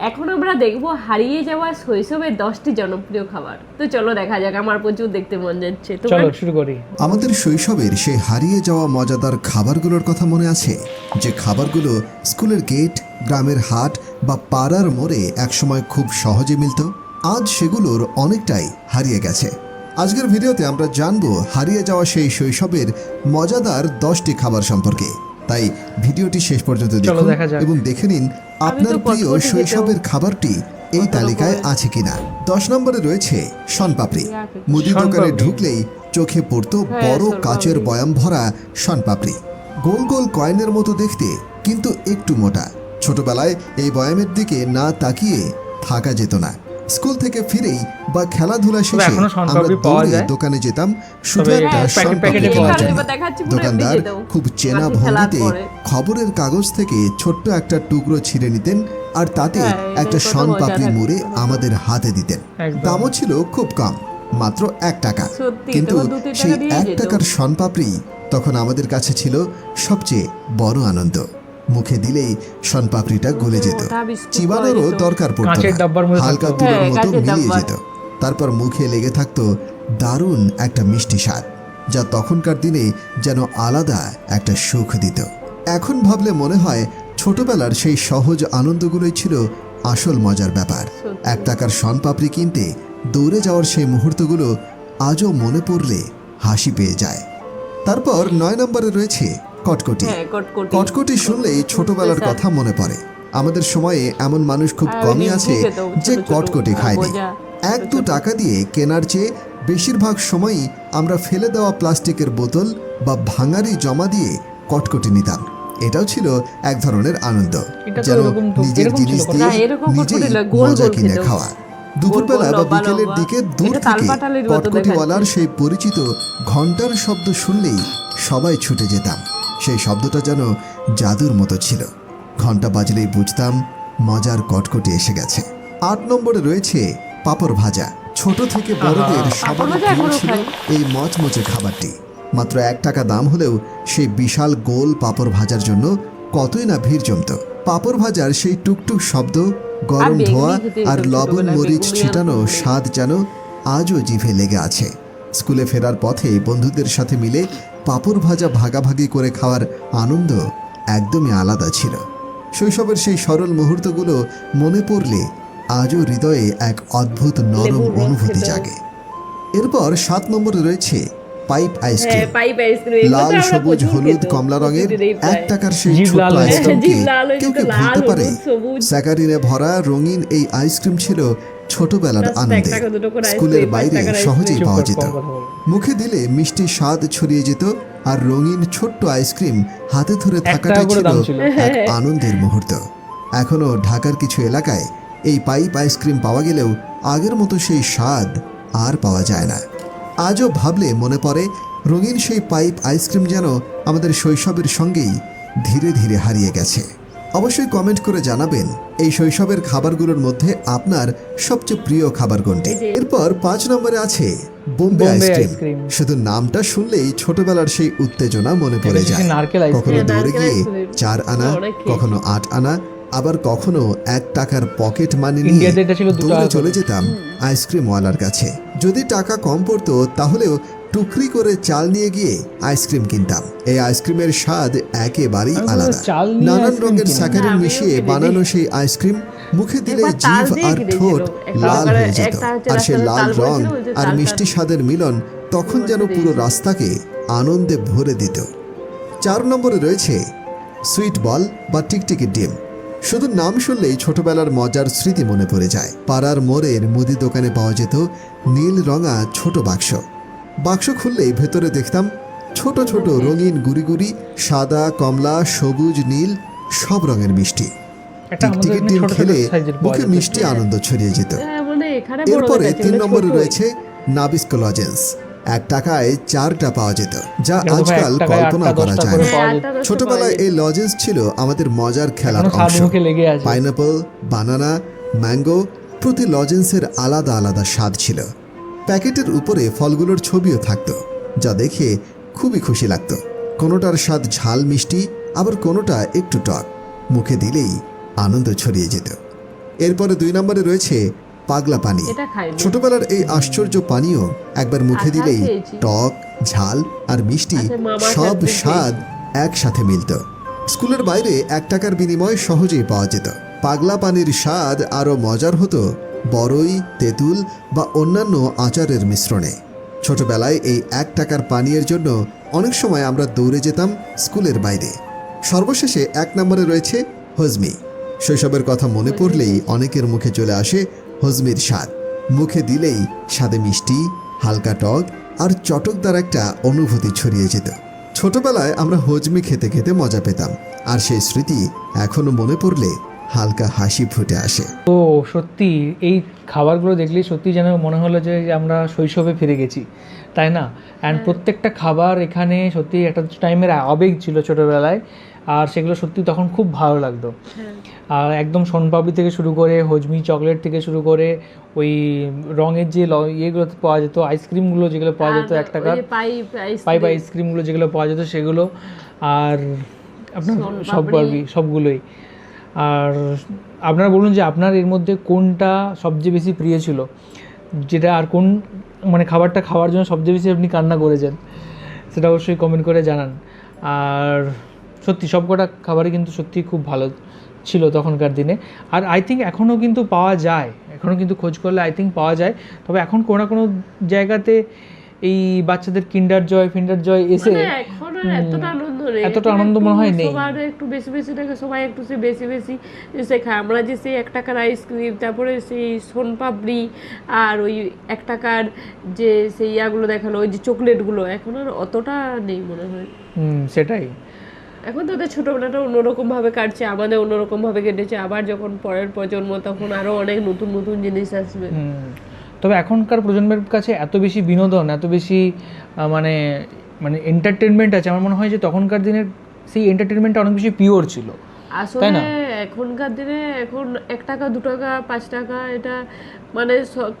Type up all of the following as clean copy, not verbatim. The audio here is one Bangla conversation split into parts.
এখন আমরা দেখবো হারিয়ে যাওয়া শৈশবের 10টি জনপ্রিয় খাবার। তো চলো দেখা যাক, আমার প্রচুর দেখতে মন যাচ্ছে। তো চলো শুরু করি। আমাদের শৈশবের সেই হারিয়ে যাওয়া মজাদার খাবারগুলোর কথা মনে আছে? যে খাবারগুলো স্কুলের গেট, গ্রামের হাট বা পাড়ার মোড়ে একসময় খুব সহজে মিলত। আজ সেগুলোর অনেকটাই হারিয়ে গেছে। আজকের ভিডিওতে আমরা জানবো হারিয়ে যাওয়া সেই শৈশবের মজাদার 10টি খাবার সম্পর্কে। তাই ভিডিওটি শেষ পর্যন্ত দেখুন এবং দেখে নিন আপনার প্রিয় শৈশবের খাবারটি এই তালিকায় আছে কিনা। 10 নম্বরে রয়েছে শনপাপড়ি। মুদি দোকানে ঢুকলেই চোখে পড়তো বড় কাচের বয়াম ভরা শনপাপড়ি। গোল গোল কয়েনের মতো দেখতে, কিন্তু একটু মোটা। ছোটবেলায় এই বয়ামের দিকে না তাকিয়ে থাকা যেত না। স্কুল থেকে ফিরেই বা খেলাধুলা শেষে আমরা দৌড়ে দোকানে যেতাম শুধু একটা শনপাপড়ি কেনার জন্য। দোকানদার খুব চেনা ভঙ্গিতে খবরের কাগজ থেকে ছোট্ট একটা টুকরো ছিঁড়ে নিতেন আর তাতে একটা শনপাপড়ি মুড়ে আমাদের হাতে দিতেন। দামও ছিল খুব কম, মাত্র 1 টাকা। কিন্তু সেই 1 টাকার শনপাপড়ি তখন আমাদের কাছে ছিল সবচেয়ে বড় আনন্দ। মুখে দিলেই শনপাপড়িটা গলে যেত, চিবানোরও দরকার পড়তো না, হালকা তুলোর মতো মিলিয়ে যেত। তারপর মুখে লেগে থাকতো দারুণ একটা মিষ্টি স্বাদ, যা তখনকার দিনে যেন আলাদা একটা সুখ দিত। এখন ভাবলে মনে হয় ছোটবেলার সেই সহজ আনন্দগুলোই ছিল আসল মজার ব্যাপার। 1 টাকার শনপাপড়ি কিনতে দৌড়ে যাওয়ার সেই মুহূর্তগুলো আজও মনে পড়লে হাসি পেয়ে যায়। তারপর 9 নম্বরে রয়েছে কটকটি। কটকটি শুনলেই ছোটবেলার কথা মনে পড়ে। আমাদের সময়ে এমন মানুষ খুব কমই আছে যে কটকটি খায়নি। 1-2 টাকা দিয়ে কেনার চেয়ে বেশিরভাগ সময়ই আমরা ফেলে দেওয়া প্লাস্টিকের বোতল বা ভাঙারি জমা দিয়ে কটকটি নিতাম। এটাও ছিল এক ধরনের আনন্দ, যেন নিজের জিনিস দিয়ে নিজেই মজা কিনে খাওয়া। দুপুরবেলা বা বিকেলের দিকে দূর থেকে কটকটিওয়ালার সেই পরিচিত ঘন্টার শব্দ শুনলেই সবাই ছুটে যেতাম। সেই শব্দটা যেন জাদুর মতো ছিল। ঘন্টা বাজলেই বুঝতাম মজার কটকটি এসে গেছে। 8 নম্বরে রয়েছে পাঁপড় ভাজা। ছোট থেকে বড়দের সবার প্রিয় ছিল এই মচমচে খাবারটি। মাত্র 1 টাকা দাম হলেও সেই বিশাল গোল পাঁপড় ভাজার জন্য কতই না ভিড় জমত। পাঁপড় ভাজার সেই টুকটুক শব্দ, গরম ধোয়া আর লবণ মরিচ ছিটানো স্বাদ যেন আজও জিভে লেগে আছে। স্কুলে ফেরার পথে বন্ধুদের সাথে মিলে পাঁপড় ভাজা ভাগাভাগি করে খাওয়ার আনন্দ একদমই আলাদা ছিল। শৈশবের সেই সরল মুহূর্তগুলো মনে পড়লে আজও হৃদয়ে এক অদ্ভুত নরম অনুভূতি জাগে। এরপর 7 নম্বরে রয়েছে পাইপ আইসক্রিম। লাল, সবুজ, হলুদ, কমলা রঙের 1 টাকার সেই ছোট্ট আইসক্রিমকে কেউ কেউ ভুলতে পারে? স্যাকারিনে ভরা রঙিন এই আইসক্রিম ছিল ছোটবেলার আনন্দে। স্কুলের বাইরে সহজেই পাওয়া যেত। মুখে দিলে মিষ্টি স্বাদ ছড়িয়ে যেত, আর রঙিন ছোট্ট আইসক্রিম হাতে ধরে থাকাটাই ছিল এক আনন্দের মুহূর্ত। এখনো ঢাকার কিছু এলাকায় এই পাইপ আইসক্রিম পাওয়া গেলেও আগের মতো সেই স্বাদ আর পাওয়া যায় না। আজও ভাবলে মনে পড়ে রঙিন সেই পাইপ আইসক্রিম যেন আমাদের শৈশবের সঙ্গেই ধীরে ধীরে হারিয়ে গেছে। অবশ্যই কমেন্ট করে জানাবেন এই শৈশবের খাবারগুলোর মধ্যে আপনার সবচেয়ে প্রিয় খাবার কোনটি। এরপর 5 নম্বরে আছে বোম্বে আইসক্রিম। শুধু নামটা শুনলেই ছোটবেলার সেই উত্তেজনা মনে পড়ে যায়। কখনো দৌড়ে গিয়ে 4 আনা, কখনো 8 আনা, আবার কখনো 1 টাকার পকেট মানি নিয়ে দৌড়ে চলে যেতাম আইসক্রিমওয়ালার কাছে। যদি টাকা কম পড়তো তাহলেও টুকরি করে চাল নিয়ে গিয়ে আইসক্রিম কিনতাম। এই আইসক্রিমের স্বাদ একেবারেই আলাদা। নানান রঙের স্যাকারিন মিশিয়ে বানানো সেই আইসক্রিম মুখে দিলে জিভ আর ঠোঁট লাল হয়ে যেত। আর সেই লাল রং আর মিষ্টি স্বাদের মিলন তখন যেন পুরো রাস্তাকে আনন্দে ভরে দিত। 4 নম্বরে রয়েছে সুইট বল বা টিকটিকি ডিম। শুধু নাম শুনলেই ছোটবেলার মজার স্মৃতি মনে পড়ে যায়। পাড়ার মোড়ের মুদি দোকানে পাওয়া যেত নীল রঙা ছোট বাক্স। বাক্স খুললেই ভেতরে দেখতাম ছোট ছোট রঙিন গুড়ি গুড়ি সাদা, কমলা, সবুজ, নীল সব রঙের মিষ্টি। টিকটিকি ডিম খেলে মুখে মিষ্টি আনন্দ ছড়িয়ে যেত। এরপরে 3 নম্বরে রয়েছে নাবিস্কো লজেন্স। 1 টাকায় 4টা পাওয়া যেত, যা আজকাল কল্পনা করা যায় না। ছোটবেলায় এই লজেন্স ছিল আমাদের মজার খেলার অংশ। পাইনাপল, বানানা, ম্যাঙ্গো, প্রতি লজেন্সের আলাদা আলাদা স্বাদ ছিল। প্যাকেটের উপরে ফলগুলোর ছবিও থাকতো, যা দেখে খুবই খুশি লাগতো। কোনোটার স্বাদ ঝাল মিষ্টি, আবার কোনোটা একটু টক। মুখে দিলেই আনন্দ ছড়িয়ে যেত। এরপরে 2 নম্বরে রয়েছে পাগলা পানি। এটা খাইনি। ছোটবেলার এই আশ্চর্য পানীয় একবার মুখে আচ্ছা, দিলেই খেয়েছি। টক, ঝাল আর মিষ্টি আচ্ছা, মামার সব কাছে স্বাদ একসাথে মিলত। স্কুলের বাইরে 1 টাকার বিনিময়ে সহজেই পাওয়া যেত। পাগলা পানির স্বাদ আরও মজার হতো বরই, তেঁতুল বা অন্যান্য আচারের মিশ্রণে। ছোটবেলায় এই 1 টাকার পানীয়ের জন্য অনেক সময় আমরা দৌড়ে যেতাম স্কুলের বাইরে। সর্বশেষে 1 নম্বরে রয়েছে হজমি। শৈশবের কথা মনে পড়লেই অনেকের মুখে চলে আসে হজমির স্বাদ। মুখে দিলেই স্বাদে মিষ্টি, হালকা টক আর চটকদার একটা অনুভূতি ছড়িয়ে যেত। ছোটবেলায় আমরা হজমি খেতে খেতে মজা পেতাম, আর সেই স্মৃতি এখনো মনে পড়লে হালকা হাসি ফুটে আসে। তো সত্যি এই খাবারগুলো দেখলেই সত্যি যেন মনে হলো যে আমরা শৈশবে ফিরে গেছি, তাই না? অ্যান্ড প্রত্যেকটা খাবার এখানে সত্যি একটা টাইমের আবেগ ছিল ছোটোবেলায়, আর সেগুলো সত্যি তখন খুব ভালো লাগতো। আর একদম সোনপাপড়ি থেকে শুরু করে হজমি চকলেট থেকে শুরু করে ওই রঙের যে ইয়েগুলো পাওয়া যেত, আইসক্রিমগুলো যেগুলো পাওয়া যেত 1 টাকার পাইপ আইসক্রিমগুলো যেগুলো পাওয়া যেত সেগুলো, আর আপনার সবগুলোই। আর আপনারা বলুন যে আপনার এর মধ্যে কোনটা সবচেয়ে বেশি প্রিয় ছিল, যেটা আর কোন মানে খাবারটা খাওয়ার জন্য সবচেয়ে বেশি আপনি কান্না করেছেন, সেটা অবশ্যই কমেন্ট করে জানান। আর সত্যি সবকটা খাবারই কিন্তু সত্যি খুব ভালো ছিল তখনকার দিনে। আর আই থিঙ্ক এখনও কিন্তু পাওয়া যায়, এখনও কিন্তু খোঁজ করলে আই থিঙ্ক পাওয়া যায়। তবে এখন কোনো না কোনো জায়গাতে এই বাচ্চাদের কিন্ডার জয় এসে এখন আর এতটা আনন্দ নেই, এতটা আনন্দ মনে হয় নেই। সবার একটু বেশি বেশি থাকে, সবাই একটু বেশি বেশি এসে খায়। আমরা যে সেই 1 টাকার আইসক্রিম, তারপরে সেই সোনপাপড়ি, আর ওই 1 টাকার যে সেই ইয়াগুলো দেখালো, ওই যে চকলেটগুলো, এখন আর অতটা নেই মনে হয়। সেটাই। এখন তাদের ছোটবেলাটা অন্যরকম ভাবে কাটছে, আমাদের অন্যরকম ভাবে কেটেছে। আবার যখন পরের প্রজন্ম, তখন আরো অনেক নতুন নতুন জিনিস আসবে। তবে এখনকার প্রজন্মের কাছে এত বেশি বিনোদন, এত বেশি মানে মানে এন্টারটেনমেন্ট আছে, আমার মনে হয় যে তখনকার দিনের সেই এন্টারটেনমেন্টটা অনেক বেশি পিওর ছিল। আসলে এখনকার দিনে এখন 1 টাকা 2 টাকা 5 টাকা, এটা মানে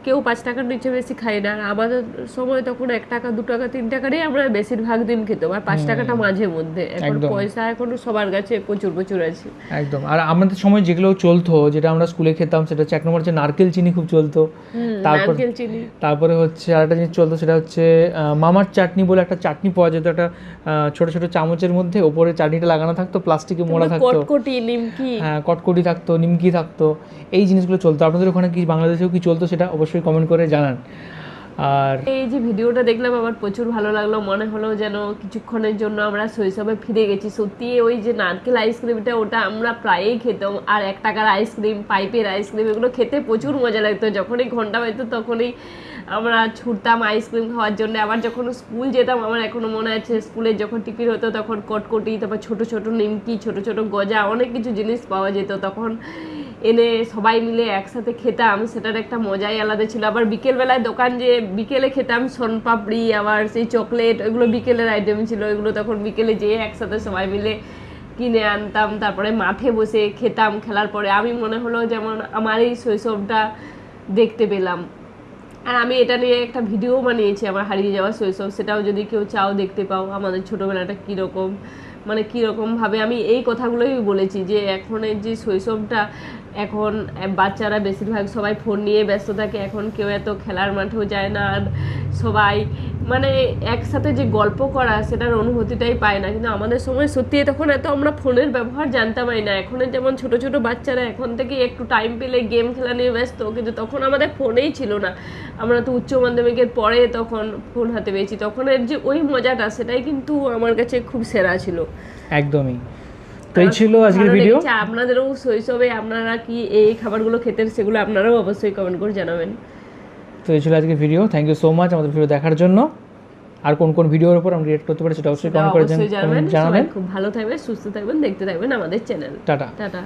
কেউ 5 টাকার নিচে বেশি খায় না। আর আমাদের সময় তখন 1 টাকা 2 টাকা 3 টাকারই আমরা বেশিরভাগ দিন খেতাম, আর 5 টাকাটা মাঝে মধ্যে। এখন পয়সা এখন সবার কাছে প্রচুর প্রচুর আছে একদম। আর আমাদের সময় যেগুলো চলতো, যেটা আমরা স্কুলে খেতাম, সেটা হচ্ছে 1 নম্বর হচ্ছে নারকেল চিনি খুব চলতো। তারপরে হচ্ছে আরেকটা জিনিস চলতো, সেটা হচ্ছে মামার চাটনি বলে একটা চাটনি পাওয়া যেত, একটা ছোট ছোট চামচের মধ্যে ওপরে চাটনিটা লাগানো থাকতো, প্লাস্টিকে মোড়া থাকতো, কটকটি থাকতো, নিমকি থাকতো। এই জিনিসগুলো চলতো। আপনাদের ওখানে কি বাংলাদেশেও কি চলতো সেটা অবশ্যই কমেন্ট করে জানান। আর এই যে ভিডিওটা দেখলাম আমার প্রচুর ভালো লাগলো, মনে হলো যেন কিছুক্ষণের জন্য আমরা শৈশবে ফিরে গেছি। সত্যি ওই যে নারকেল আইসক্রিমটা, ওটা আমরা প্রায়ই খেতাম। আর 1 টাকার আইসক্রিম, পাইপের আইসক্রিম, এগুলো খেতে প্রচুর মজা লাগতো। যখনই ঘন্টা হইতো তখনই আমরা ছুটতাম আইসক্রিম খাওয়ার জন্য। আবার যখন স্কুল যেতাম, আমার এখনো মনে আছে স্কুলে যখন টিফিন হতো তখন কটকটি, তারপর ছোট ছোট নিমকি, ছোট ছোট গজা, অনেক কিছু জিনিস পাওয়া যেত। তখন এনে সবাই মিলে একসাথে খেতাম, সেটার একটা মজাই আলাদা ছিল। আবার বিকেলবেলায় দোকান যে বিকেলে খেতাম সোনপাপড়ি, আবার সেই চকলেট, ওইগুলো বিকেলের আইটেম ছিল। ওইগুলো তখন বিকেলে যেয়ে একসাথে সবাই মিলে কিনে আনতাম, তারপরে মাঠে বসে খেতাম। খেলার পরে আমি মনে হলো যেমন আমার এই শৈশবটা দেখতে পেলাম। আর আমি এটা নিয়ে একটা ভিডিও বানিয়েছি, আমার হারিয়ে যাওয়া শৈশব। সেটাও যদি কেউ চাও দেখতে পাও, আমাদের ছোটোবেলাটা কীরকম, মানে কীরকমভাবে আমি এই কথাগুলোই বলেছি যে এখনের যে শৈশবটা, এখন বাচ্চারা বেশিরভাগ সবাই ফোন নিয়ে ব্যস্ত থাকে। এখন কেউ এত খেলার মাঠেও যায় না, আর সবাই মানে একসাথে যে গল্প করা, সেটার অনুভূতিটাই পায় না। কিন্তু আমাদের সময় সত্যি তখন এত আমরা ফোনের ব্যবহার জানতামই না। এখনের যেমন ছোট ছোট বাচ্চারা এখন থেকে একটু টাইম পেলে গেম খেলা নিয়ে ব্যস্ত, কিন্তু তখন আমাদের ফোনেই ছিল না। আমরা তো উচ্চ মাধ্যমিকের পরে তখন ফোন হাতে পেয়েছি। তখনের যে ওই মজাটা, সেটাই কিন্তু আমার কাছে খুব সেরা ছিল। একদমই। তো এই ছিল আজকের ভিডিও। আপনাদেরও শৈশবে আপনারা কি এই খাবারগুলো খেতেন, সেগুলো আপনারাও অবশ্যই কমেন্ট করে জানাবেন। তো এই ছিল আজকের video. Thank you so much আমাদের ভিডিও দেখার জন্য। আর কোন কোন ভিডিওর উপর আমরা রিয়েক্ট করতে পারি সেটা অবশ্যই কমেন্ট করে জানাবেন। খুব ভালো থাকবেন, সুস্থ থাকবেন, দেখতে থাকবেন আমাদের চ্যানেল। টাটা।